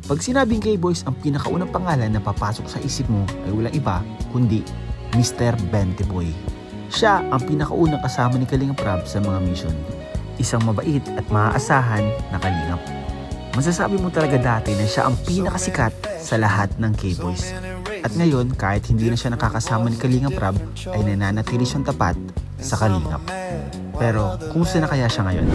Pag sinabing K-Boys, ang pinakaunang pangalan na papasok sa isip mo ay walang iba kundi Mr. Bentiboy. Siya ang pinakaunang kasama ni Kalingap Rab sa mga mission. Isang mabait at maaasahan na Kalingap. Masasabi mo talaga dati na siya ang pinakasikat sa lahat ng K-Boys. At ngayon, kahit hindi na siya nakakasama ni Kalingap Rab, ay nananatili siyang tapat sa Kalingap. Pero, kumusta na kaya siya ngayon?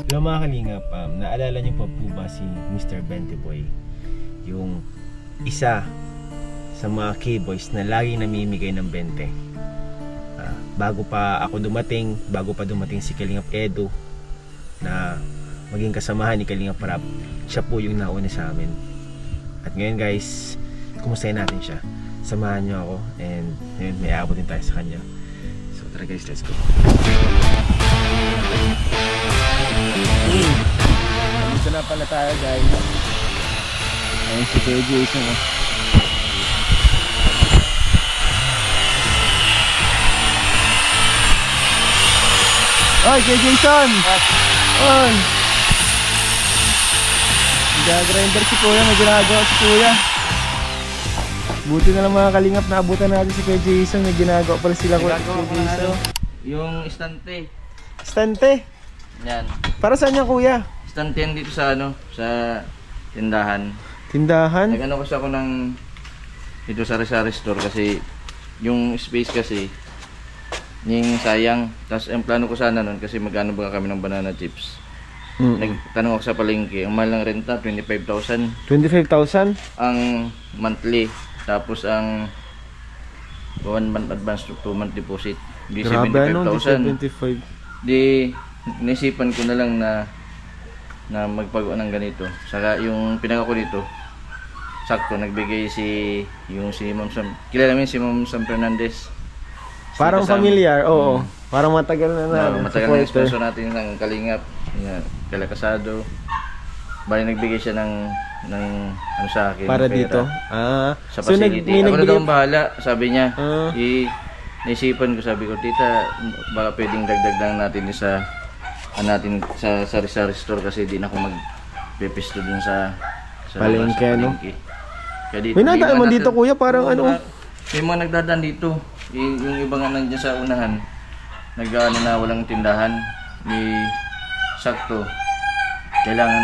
Hello mga Kalingap, naalala niyo pa po ba si Mr. Bentiboy? Yung isa sa mga K-Boys na laging namimigay ng 20. Bago pa dumating si Kalingap Edu na maging kasamahan ni Kalingap Rab, siya po yung nauna sa amin. At ngayon guys, kumustahin natin siya. Samahan niyo ako and ngayon may aabot din tayo sa kanya. So tara guys, let's go. Dito na pala tayo guys. Ayun si Kuya Jason oh. Oy, Kuya Jason! Oy! Nag-grinder si Kuya, may ginagawa si Kuya. Buti na lang mga Kalingap, naabutan natin si Kuya Jason. May ginagawa pala sila Kuya Jason. Yung istante. Estante! Yan. Para saan yan Kuya? Istante yan dito sa sa tindahan. Tindahan? Nag-ano kasi ako ng dito sa Sari Store kasi yung space kasi yung sayang. Tapos ang plano ko sana nun kasi magkano ba kami ng banana chips. Nagtanong ako sa palengke, ang mahal ng renta 25,000. 25,000? Ang monthly. Tapos ang 1 month advance to 2 month deposit. Di Grabe ano, 75,000. 75. Di naisipan ko na lang na magpagawa ng ganito. Saka yung pinaka ko dito, sakto nagbigay si Ma'am Sam. Kilala mo si Ma'am Sam Fernandez. Parang familiar, oo. Parang matagal na matagal na sponsor natin ng Kalingap. Yan, Kalakasado. Bali nagbigay siya ng ano sa akin, para pera. Dito. Sa facility. Ako na daw ang bahala, sabi niya. Naisipan ko, sabi ko, tita, baka pwedeng dagdag lang natin sa sa sari-sari store kasi di na ako magpepesto dun sa palengke, no? Kaya dito, May nadaan mo dito Kuya, parang ano? May mga nagdadaan dito. Yung iba nga nandiyan sa unahan, nag-ano na walang tindahan. Sakto. Kailangan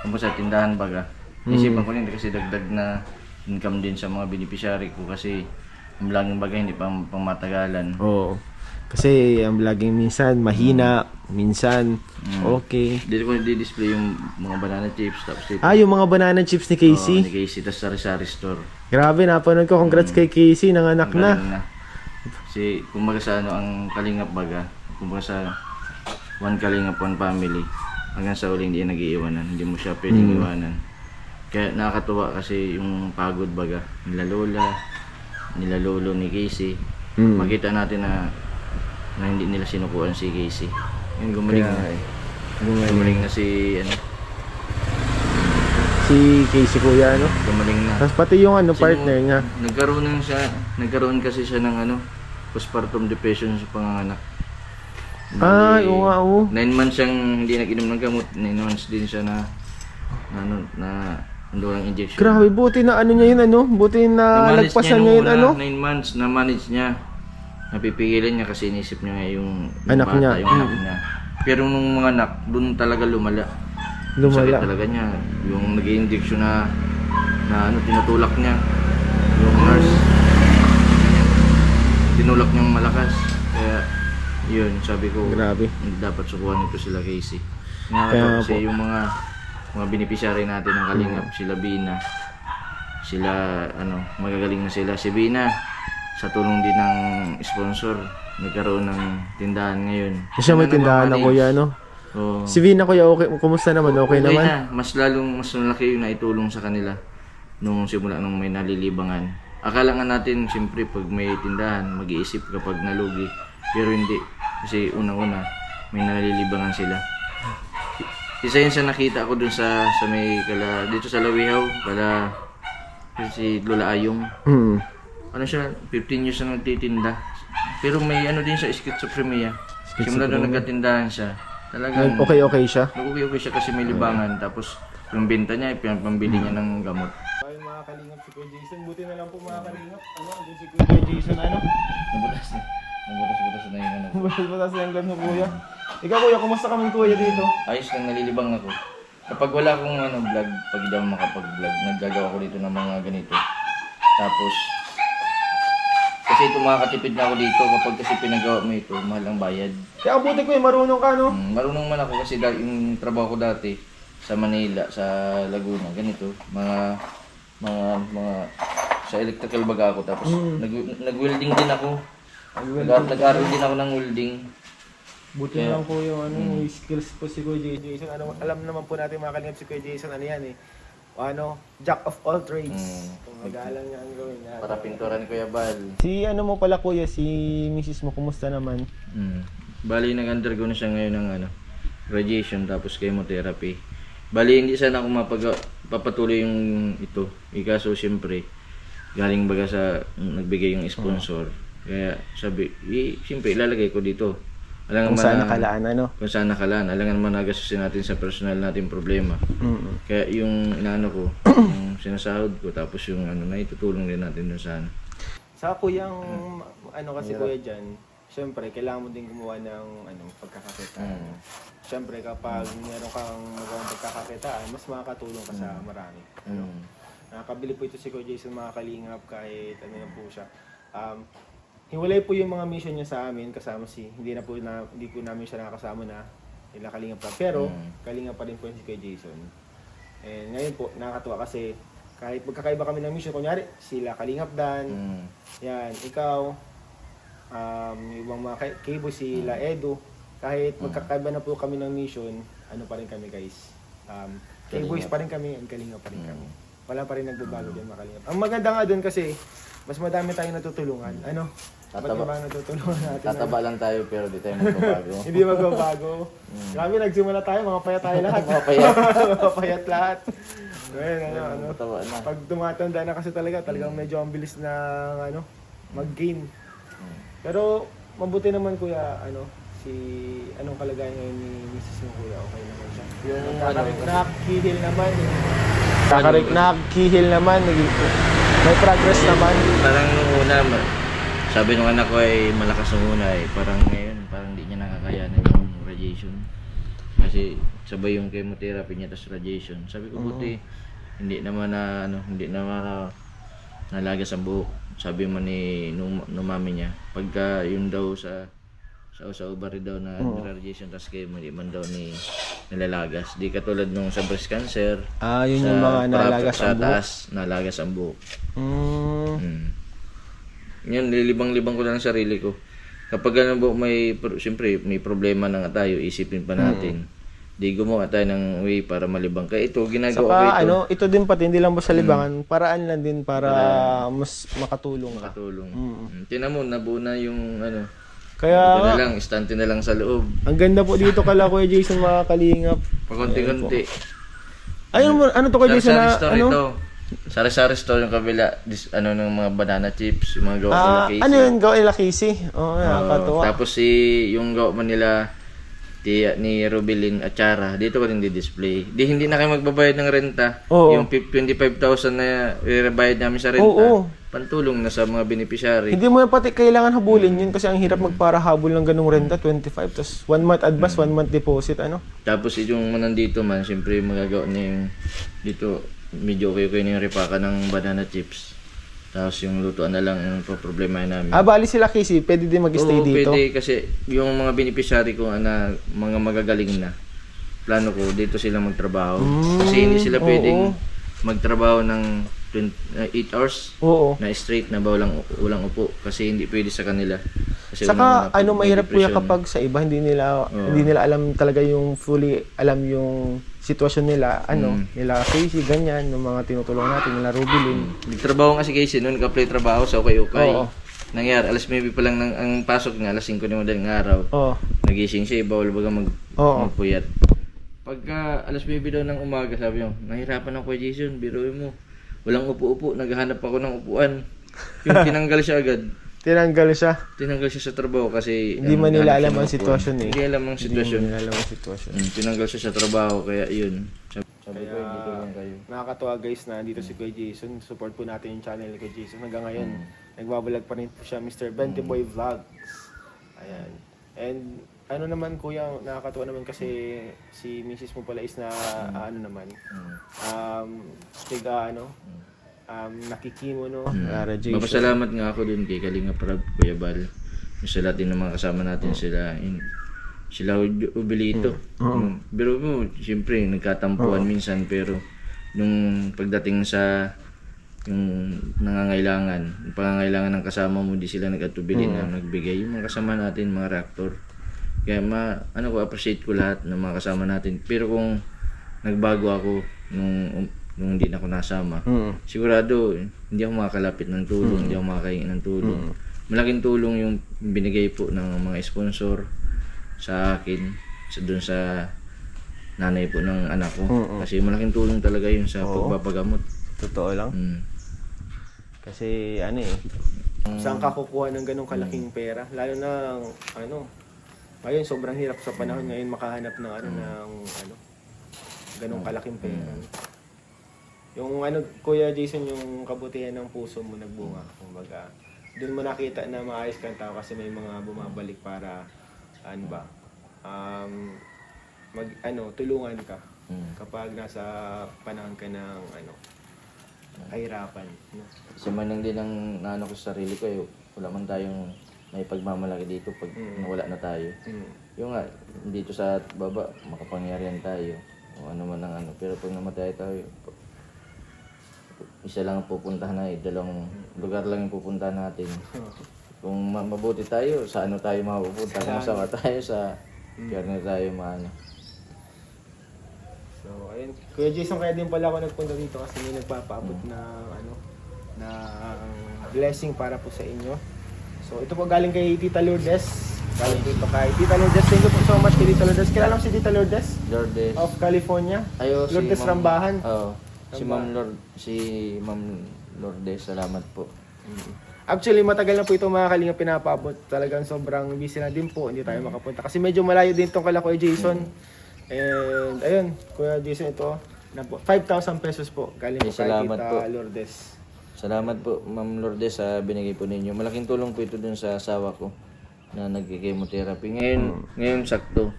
ng sa tindahan baga. Isipan ko rin kasi dagdag na income din sa mga beneficiary ko kasi ang vlogging baga hindi pang matagalan. Oo. Kasi ang vlogging minsan mahina, minsan okay. Dito ko i-display yung mga banana chips tapos dito. Yung mga banana chips ni Casey. Ni Casey tas sari-sari store. Grabe, napanood ko. Congrats kay Casey, nanganak na. Kasi kumbaga sa ang Kalingap baga, kumbaga sa one Kalingap, one family. Hanggang sa uling hindi nag-iiwanan, hindi mo siya pwedeng iwanan. Kaya nakakatuwa kasi yung pagod baga nila Lola, nila Lolo ni Casey. Makita natin na hindi nila sinukuan si Casey. Yung gumaling na gumaling na si Casey Kuya ano. Gumaling na. Tapos pati yung partner niya. Nagkaroon kasi siya ng postpartum depression sa panganganak. Oo nga. 9 months siyang hindi nag-inom ng gamot. 9 months din siya na andurang injection. Grabe, buti na niya yun buti na lagpasan niya yun 9 months na manage niya. Napipigilan niya kasi inisip niya nga yung anak bata, niya. Yung anak niya. Pero nung mga anak, doon talaga lumala. Sakit talaga niya. Yung nag-i-injection na tinutulak niya. Yung nurse, tinulak niyang malakas. Kaya, yun, sabi ko, grabe. Hindi dapat sukuhan ito sila Casey. Kaya Kasi yung mga beneficiary natin ng Kalingap, sila Bina, sila, magagaling na sila. Si Bina, sa tulong din ng sponsor, nagkaroon ng tindahan ngayon. Siya may tindahan na Kuya, no? Oo. Si Vina Kuya, okay, kumusta naman? Okay naman? Na. Mas malaki yung naitulong sa kanila nung simula nung may nalilibangan. Akala nga natin, siyempre, pag may tindahan, mag-iisip kapag nalugi. Pero hindi. Kasi unang-una, may nalilibangan sila. Isa yun sa nakita ko dun sa may dito sa Lawihaw, si Lola Ayong. Mm. Ano siya, 15 years na nagtitinda. Pero may ano din sa schizophrenia. Simula doon nagkatindahan siya. Talagang Okay siya. okay siya kasi may libangan. Tapos yung benta niya, pinapambili niya ng gamot. Ay, mga kalingap si Kuya Jason. Buti na lang po mga kalingap. Ano, andun si Kuya Jason, ano? Nabutas na yung ano. Batas na yung gan mo, Kuya. Ikaw, Kuya, kumusta kaming Kuya dito? Ayos lang, nalilibang ako. Kapag wala akong vlog, pag hindi ako makapag-vlog, naggagawa ko dito ng mga ganito. Tapos, kasi ito makakatipid na ako dito kapag kasi pinagawa mo ito, mahal ang bayad. Kaya ang buti ko marunong ka, no? Marunong man ako kasi yung trabaho ko dati sa Manila, sa Laguna, ganito, mga sa electrical baga ako. Tapos nag-welding din ako. Nag-aral din ako ng welding. Buti na lang po yung may skills po si Kuya Jason. Ano, alam naman po natin mga kalingap si Kuya Jason, ano yan eh. Jack of all trades. Kung mag-aalam niya ang gawin niya. Para pinturan ni Kuya Bal. Si ano mo pala Kuya, si Mrs. mo, kumusta naman? Bali, nag-undergo na siya ngayon ng radiation tapos chemotherapy. Bali, hindi sana ako papatuloy yung ito. Ikaso, siyempre, galing baga sa nagbigay yung sponsor. Kaya sabi, siyempre, ilalagay ko dito. Kung saan nakalaan, ano? Kung saan nakalaan. Alangan man nagasusin natin sa personal natin problema. Kaya yung inaano ko, yung sinasahod ko, tapos yung naitutulong din natin dun sa Sa Kuya, kasi Kuya dyan, siyempre, kailangan mo din gumawa ng pagkakakitaan. Siyempre, kapag meron kang magawang pagkakakitaan, mas makakatulong ka sa marami. Nakakabili po ito si Kuya Jason, mga kalingap, kahit ano na po siya. Hiwalay po yung mga mission niya sa amin, kasama hindi po namin siya nakakasama na nila Kalingap pa. Pero, Kalingap pa rin po si Kuya Jason. And ngayon po, nakakatuwa kasi kahit magkakaiba kami ng mission, kunyari, sila Kalingap Dan, yan, ikaw, yung ibang mga K-boy, sila Edo, kahit magkakaiba na po kami ng mission, ano pa rin kami guys, K-boys pa rin kami, and Kalingap pa rin kami. Wala pa rin nagbabago din mga Kalingap. Ang maganda nga dun kasi, mas madami tayong natutulungan. Ano? Ba't ba natutulungan natin? Tataba lang tayo pero di tayo magbabago. Hindi magbabago. Grabe, nagsimula tayo, mga payat tayo lahat. Mga payat. Mga payat lahat. Ngayon, Mataba na. pag tumatanda na kasi talagang medyo ang bilis na mag-gain. Pero mabuti naman Kuya, anong kalagayan ngayon ni Mrs. mo Kuya? Okay naman siya. Yung nakakihil naman. Nakakihil naman. May progress naman. Parang nung una, sabi nung anak ko ay malakas nung una parang ngayon, parang hindi niya nakakayanan yung radiation. Kasi sabay yung chemotherapy niya tapos radiation. Sabi ko buti hindi naman nalagas ang buhok. Sabi man ni nung mami niya, pagka yun daw sa ovary daw na radiation tapos chemo, hindi man daw nilalagas. Di katulad nung sa breast cancer. Yun yung mga nalagas ang buhok. Sa taas, nalagas ang buhok. Yan, nilibang-libang ko lang ang sarili ko. Kapag siyempre, may problema na nga tayo, isipin pa natin. Di gumawa tayo ng way para malibang. Kaya ito, ginagawa ko ito. Ito din pati, hindi lang ba sa libangan, paraan lang din para mas makatulong ka. Tinan mo, nabuo na yung Kaya, istante na lang sa loob. ang ganda po dito kala Kuya Jason, mga Kalingap. Pakunti-kunti. Ano to Kuya Jason na, Sari-sari store yung kabila, ng mga banana chips, yung mga gawa nila Casey. Ano yun, gawa nila Casey? Nakakatuwa. Tapos yung gawa man nila ni Rubilin Achara, dito ko rin di-display. Hindi na kayo magbabayad ng renta. Yung 25,000 na i-rebayad namin sa renta, pantulong na sa mga beneficiary. Hindi mo pati kailangan habulin yun kasi ang hirap magparahabol ng ganung renta, 25, tapos 1 month advance, 1 month deposit, Tapos yung nandito man, siyempre magagawa na yung dito, medyo okay na yung ripaka ng banana chips. Tapos yung lutuan na lang yung problema namin. Bali sila Casey, pwede din mag-stay dito? Pwede kasi yung mga beneficiary ko mga magagaling na. Plano ko, dito sila magtrabaho. Kasi hindi sila pwedeng magtrabaho ng 8 hours na straight na walang upo. Kasi hindi pwede sa kanila. Kasi saka mahirap Kuya kapag sa iba hindi nila alam talaga yung fully alam yung sitwasyon nila, nila Casey, ganyan, ng mga tinutulungan natin, nila Rubilin. Nagtrabaho nga si Casey noon, nag-apply trabaho sa ukay-ukay. Nangyari, alas 9 pa lang ang pasok niya, alas 5 na madaling araw. Nagising siya, bawal baga magpuyat. Pagka alas 9 daw ng umaga, sabi niya, nahirapan ako kay Jason, biruin mo. walang upo-upo, naghahanap ako ng upuan. Yung tinanggal siya agad. Tinanggal siya. Tinanggal siya sa trabaho kasi Hindi man nila naghahanap alam siya ng ang upuan. sitwasyon eh. Hindi alam ang sitwasyon. Hindi nila alam ang sitwasyon. Tinanggal siya sa trabaho kaya yun. Sabi ko, Kaya, hindi ko lang kayo. nakakatuwa guys na dito si Kuya Jason. Support po natin yung channel ni Kuya Jason. Hanggang ngayon, nagbabalag pa rin po siya, Mr. Bentiboy Vlogs. Ayan. And ano naman kuya, nakakatuwa naman kasi si Mrs. mo pala is na ano naman, nakikimo no. Radiation. Mapasalamat nga ako dun kay Kalinga Prab, Kuya Bal. Yung sa lahat din ng mga kasama natin sila Ubilito. Pero mo, siyempre, nagkatampuan minsan pero nung pagdating sa yung nangangailangan, yung pangangailangan ng kasama mo, di sila nag-atubili na nagbigay. Yung mga kasama natin, mga reactor. Kaya appreciate ko lahat ng mga kasama natin. Pero kung nagbago ako nung hindi na ako nasama, sigurado hindi ako makakalapit ng tulong, hindi ako makakain ng tulong. Malaking tulong yung binigay po ng mga sponsor sa akin, doon sa nanay po ng anak ko. Kasi malaking tulong talaga yun sa pagpapagamot. Totoo lang. Kasi saan ka kukuha ng ganong kalaking pera? Lalo na ngayon sobrang hirap sa panahon ngayon makahanap ng ganong kalaking pera. Yung Kuya Jason, yung kabutihan ng puso mo nagbunga. Kumbaga, doon mo nakita na maayos kang tao kasi may mga bumabalik para tulungan ka kapag nasa panahon ka ng kahirapan. Kasi manang din ang naano ko sa sarili ko, wala man tayong may pagmamalaki dito pag nawala na tayo. Yung nga, dito sa baba, makapangyarihan tayo. O ano man ang Pero pag namatay tayo, isa lang ang pupuntahan na dalawang lugar lang yung pupuntahan natin. Kung mabuti tayo, sa tayo mapupunta? Kung masama tayo, sa na tayo So, ayun. Kuya Jason, kaya din pala ako nagpunta dito kasi may nagpapaabot na blessing para po sa inyo. So, ito po galing kay Tita Lourdes. Galing dito kay Tita Lourdes. Thank you po so much kay Tita Lourdes. Kilala mo si Tita Lourdes? Lourdes. Of California? Lourdes si Rambahan? Oo. Si Ma'am Lourdes, salamat po. Actually, matagal na po ito mga kalinga pinapaabot. Talagang sobrang busy na din po. Hindi tayo makapunta. Kasi medyo malayo din itong kala Kuya Jason. And ayun, Kuya Jason, ito. 5,000 pesos po. Galing po kay Salamat Tita po. Lourdes. Salamat po, Ma'am Lourdes, sa binigay po ninyo. Malaking tulong po ito dun sa asawa ko na nag-chemotherapy. Ngayon sakto,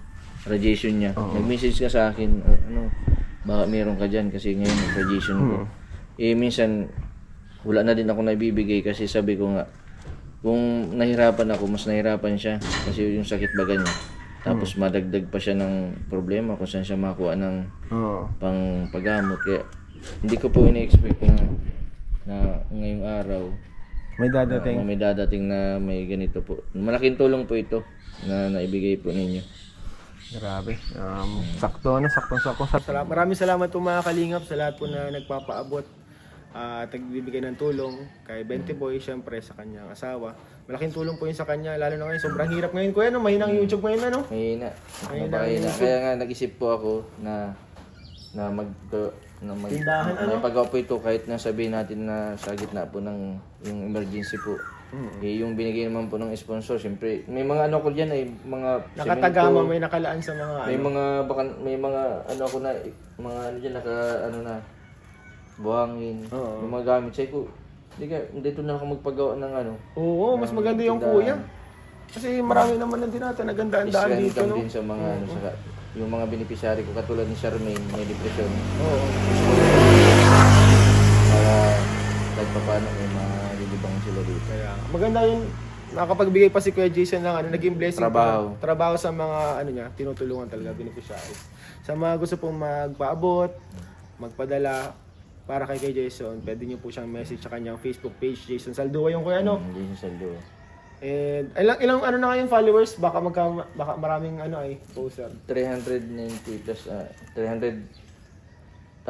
radiation niya. Nag-message ka sa akin, baka meron ka dyan kasi ngayon radiation ko. Minsan, wala na din ako naibibigay kasi sabi ko nga, kung nahirapan ako, mas nahirapan siya kasi yung sakit baga niya. Tapos madagdag pa siya ng problema kung saan siya makakuha ng pang paggamot. Kaya hindi ko po ini-expect na ngayong araw May dadating. may dadating na may ganito po. Malaking tulong po ito na naibigay po ninyo. Grabe. Saktong-sakto. Maraming salamat po mga kalingap sa lahat po na nagpapaabot at nagbibigay ng tulong kay Bentiboy, syempre sa kanyang asawa. Malaking tulong po yun sa kanya, lalo na ngayon. Sobrang hirap ngayon, kuya, mahinang YouTube ngayon, Mahina. Mahina. Kaya nga nag-isip po ako na Tindahan, may pagawa po ito kahit na sabihin natin na sa gitna po ng yung emergency po. Yung binigay naman po ng sponsor, siyempre may mga ko diyan mga nakatagama, semento, may nakalaan sa mga may mga ako na mga diyan na buhangin, yung mga gamit sa ko. Dito na ako magpagawa ng Oo, mas maganda yung kuya. Kasi marami naman ng dinata, nagandaan-daan dito, no? din sa mga yung mga beneficiary ko katulad ni Charmaine, may depression. Oo. Para kahit pa paano may malilibang sila dito. Kaya maganda yun. Nakapagbigay pa si Kuya Jason ng naging blessing trabaho sa mga niya, tinutulungan talaga beneficiaries. Sa mga gusto pong magpaabot, magpadala para kay Jason, pwede niyo po siyang message sa kanyang Facebook page, Jason Saldua yung kuya, Jason Saldua. And ilang na ngayon followers? Baka maraming poster. 390 plus 300,000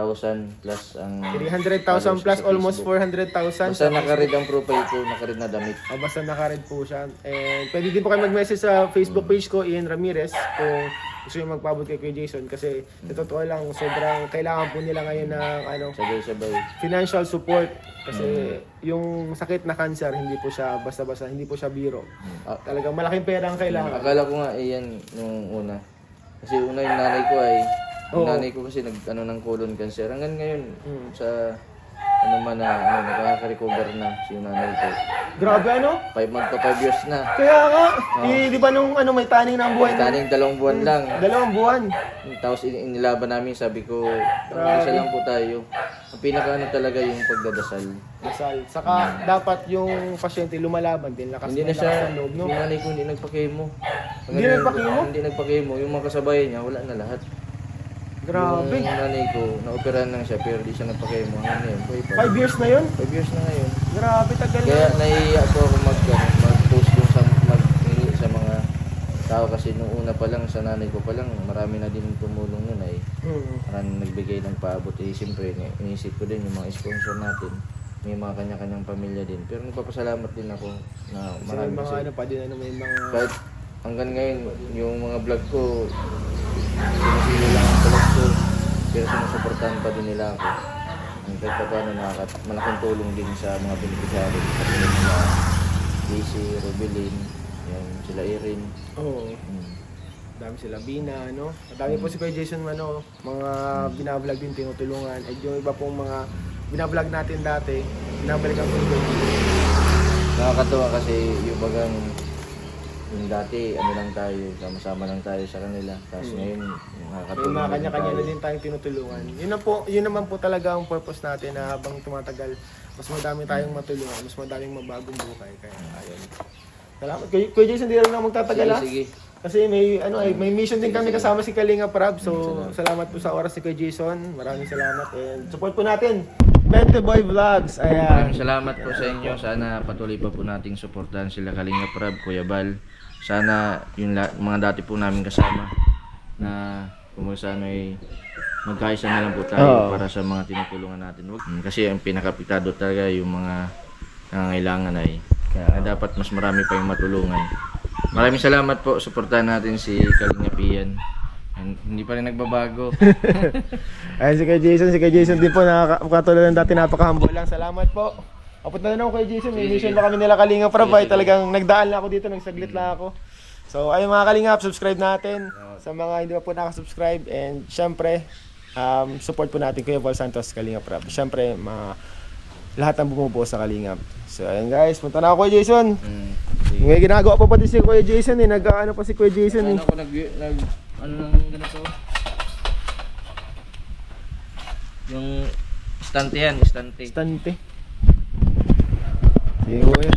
plus ang 300,000 plus, almost 400,000. Basta naka-read ang profile ko, naka-read na damit. Basta naka-read po siya. And pwede din po kayo mag-message sa Facebook page ko, Ian Ramirez, kung gusto nyo magpaabot kay Kuya Jason kasi sa totoo lang, sobrang kailangan po nila ngayon ng Sabay-sabay. financial support kasi yung sakit na cancer, hindi po siya basta-basta, hindi po siya biro. Talagang malaking pera ang kailangan. Akala ko nga yan nung una. Kasi una yung nanay ko yung nanay ko kasi ng colon cancer. Hanggang ngayon, sa nakaka-recover na si nanay ko. Grabe ano? Magpa 5 years na. Kaya nga, di ba nung may taning na ang buhay na? Taning 2 buwan lang. 2 buwan. Tapos inilaban namin, sabi ko, isa lang po tayo. Ang pinaka talaga yung pagdadasal. Dasal. Saka dapat yung pasyente lumalaban din, lakas Hindi na lakas siya, ng loob, no? yung nanay ko hindi nagpa-chemo. Hindi nagpa-chemo? Hindi nagpa-chemo. Yung mga kasabayan niya, wala na lahat. Grabe. Yung nanay ko, na-operahan lang siya pero di siya nagpa-chemo. Hanggang ngayon, 5 years na yun? 5 years na ngayon. Grabe, tagal na. Kaya naiiyak po ako mag-post yung maghingi sa mga tao kasi nung una pa lang sa nanay ko pa lang marami na din tumulong nun ay maraming nagbigay ng paabot siyempre iniisip ko din yung mga sponsor natin may mga kanya-kanyang pamilya din pero nagpapasalamat din ako na marami May mga kasi ano pa din, may mga... kahit hanggang ngayon yung mga vlog ko sinisili lang ang vlog ko pero sinusuportahan pa din nila ako ang kahit pa paano malaking tulong din sa mga beneficiary katulad nila DC, Rubilin, yan, sila Erin. Oo. Dami sila Bina, no? Dami po si Kuya Jason, ano, mga binablog din tinutulungan. At yung iba pong mga binablog natin dati, binabalikan po ni Kuya Jason. Nakakatuwa kasi yung bagang yung dati, lang tayo, sama-sama lang tayo sa kanila. Tapos ngayon, May nakakatulong mga din kanya-kanya tayo. na din tayong tinutulungan. Yun naman po talaga ang purpose natin na habang tumatagal, mas madami tayong matulungan, mas madaming mabagong buhay. Kaya ayun. Salamat. Kuya Jason, hindi lang na magtatagal ha. Sige. Kasi may mission din kami kasama si Kalinga Prab. So, salamat po sa oras ni Kuya Jason. Maraming salamat and support po natin. Bente Boy Vlogs. Ayan. Maraming salamat po sa inyo. Sana patuloy pa po nating suportahan sila Kalinga Prab, Kuya Bal. Sana yung mga dati po namin kasama na kung sana ay magkaisa na lang po tayo para sa mga tinutulungan natin. Kasi ang pinakapitado talaga yung mga nangangailangan ay kaya dapat mas marami pa yung matulungan. Maraming salamat po. Suportahan natin si Kalinga Pian. Hindi pa rin nagbabago. Ayan si Kuya Jason din po, nakakatulad ng dati, napaka-humble lang. Salamat po. Apot na lang ako Kuya Jason, may mission pa kami nila Kalinga Prab. Talagang nagdaan lang ako dito, nagsaglit lang ako. So ayun mga Kalingap, subscribe natin sa mga hindi pa po nakasubscribe. And syempre, support po natin Kuya Paul Santos, Kalinga Prab. Syempre, lahat ng bumubuo sa Kalingap. So ayun guys, punta na ako Kuya Jason. May ginagawa pa pati si Kuya Jason eh, nag-ano pa si Kuya Jason eh. Ako ano nang ganito? Yung istante yan, istante. Stante. Sige Kuya.